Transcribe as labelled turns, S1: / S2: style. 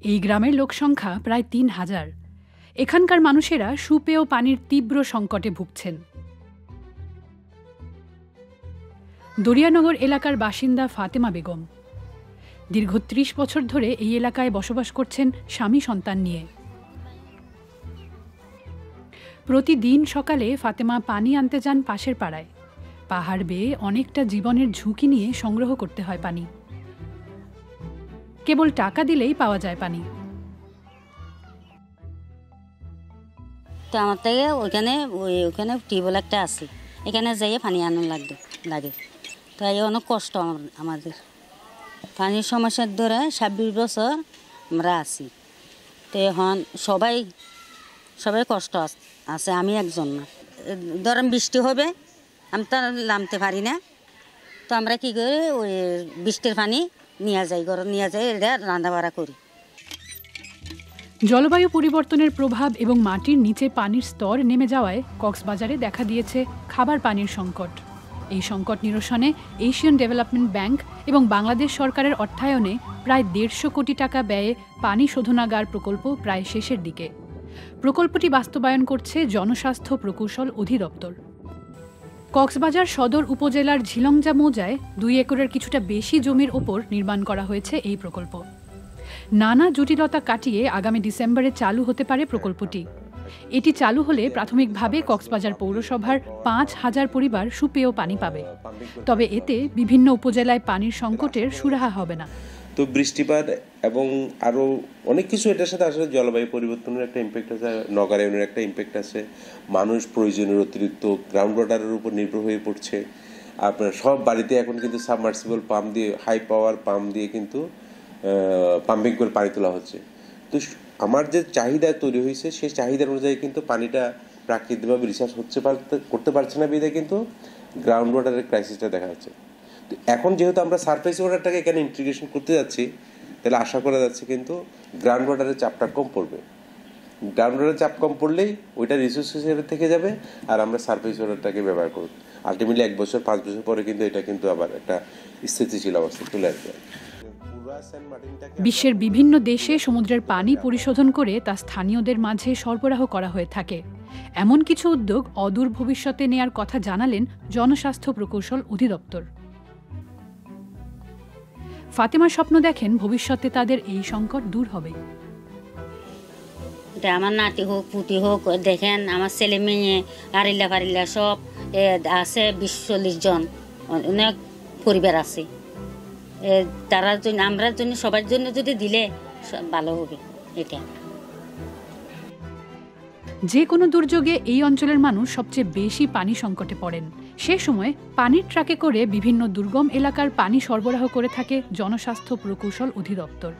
S1: এই গ্রামের লোকসংখ্যা প্রায় ৩,০০০। এখানকার মানুষেরা সুপেয় পানির তীব্র সংকটে ভুগছেন। দরিয়ানগর এলাকার বাসিন্দা ফাতেমা বেগম দীর্ঘ ৩০ বছর ধরে এই এলাকায় বসবাস করছেন স্বামী সন্তান নিয়ে। প্রতিদিন সকালে ফাতেমা পানি আনতে যান পাশের পাড়ায়। পাহাড় বেয়ে অনেকটা জীবনের ঝুঁকি নিয়ে সংগ্রহ করতে হয় পানি। কেবল টাকা দিলেই পাওয়া যায় পানি।
S2: তো আমার থেকে ওইখানে টিউবওয়েল একটা আছে, এখানে যাইয়ে পানি আনার লাগে। তো এই অনেক কষ্ট আমাদের পানির সমস্যার ধরে ২৬ বছর আমরা আছি। তো এখন সবাই কষ্ট আছে, আমি একজন না। ধরেন বৃষ্টি হবে, আমি তো নামতে পারি না, তো আমরা কী করি ওই বৃষ্টির পানি নিয়ে যাই, ঘরে নিয়ে যাই, এটা রান্নাবাড়া করি।
S1: জলবায়ু পরিবর্তনের প্রভাব এবং মাটির নিচে পানির স্তর নেমে যাওয়ায় কক্সবাজারে দেখা দিয়েছে খাবার পানির সংকট। এই সংকট নিরসনে এশিয়ান ডেভেলপমেন্ট ব্যাংক এবং বাংলাদেশ সরকারের অর্থায়নে প্রায় ১৫০ কোটি টাকা ব্যয়ে পানি শোধনাগার প্রকল্প প্রায় শেষের দিকে। প্রকল্পটি বাস্তবায়ন করছে জনস্বাস্থ্য প্রকৌশল অধিদপ্তর। কক্সবাজার সদর উপজেলার ঝিলংজা মৌজায় ২ একরের কিছুটা বেশি জমির ওপর নির্মাণ করা হয়েছে এই প্রকল্প। নানা জটিলতা কাটিয়ে আগামী ডিসেম্বরে চালু হতে পারে প্রকল্পটি। এটি চালু হলে প্রাথমিকভাবে কক্সবাজার পৌরসভার ৫,০০০ পরিবার সুপেয় পানি পাবে। তবে এতে বিভিন্ন উপজেলায় পানির সংকটের সুরাহা হবে না।
S3: তো বৃষ্টিপাত এবং আরও অনেক কিছু এটার সাথে আসলে জলবায়ু পরিবর্তনের একটা ইম্প্যাক্ট আছে, নগরায়নের একটা ইম্প্যাক্ট আছে। মানুষ প্রয়োজনের অতিরিক্ত গ্রাউন্ড ওয়াটারের উপর নির্ভর হয়ে পড়ছে। আপনার সব বাড়িতে এখন কিন্তু সাবমার্সিবল পাম্প দিয়ে, হাই পাওয়ার পাম্প দিয়ে কিন্তু পাম্পিং করে পানি তোলা হচ্ছে। তো আমার যে চাহিদা তৈরি হয়েছে সেই চাহিদার অনুযায়ী কিন্তু পানিটা প্রাকৃতিকভাবে রিসার্চ করতে পারছে না, বিধায় কিন্তু গ্রাউন্ড ওয়াটারের ক্রাইসিসটা দেখা যাচ্ছে। তো এখন যেহেতু আমরা সারফেস ওয়াটারটাকে এখানে ইন্টিগ্রেশন করতে যাচ্ছি, তাহলে আশা করা যাচ্ছে কিন্তু গ্রাউন্ড ওয়াটারের চাপটা কম পড়বে। গ্রাউন্ড ওয়াটারের চাপ কম পড়লেই ওইটা রিসোর্স হিসেবে থেকে যাবে, আর আমরা সারফেস ওয়াটারটাকে ব্যবহার করব। আলটিমেটলি ১ বছর ৫ বছর পরে কিন্তু এটা কিন্তু আবার একটা স্থিতিশীল অবস্থা চলে আসবে।
S1: বিশ্বের বিভিন্ন দেশে সমুদ্রের পানি পরিশোধন করে তা স্থানীয়দের মাঝে সরবরাহ করা হয়ে থাকে। এমন কিছু উদ্যোগ অদূর ভবিষ্যতে নেয়ার কথা জানালেন জনস্বাস্থ্য প্রকৌশল অধিদপ্তর। ফাতেমা স্বপ্ন দেখেন ভবিষ্যতে তাদের এই সংকট দূর হবে।
S2: আমার নাতি হোক, পুতি হোক, দেখেন আমার ছেলে মেয়ে আরিল্লা সব আছে, ২০-৪০ জন, অনেক পরিবার আছে। তারা জন্য, আমরা জন্য, সবার জন্য যদি দিলে ভালো হবে। এটা
S1: যে কোনো দুর্যোগে এই অঞ্চলের মানুষ সবচেয়ে বেশি পানি সংকটে পড়েন। সে সময় পানির ট্রাকে করে বিভিন্ন দুর্গম এলাকার পানি সরবরাহ করে থাকে জনস্বাস্থ্য প্রকৌশল অধিদপ্তর।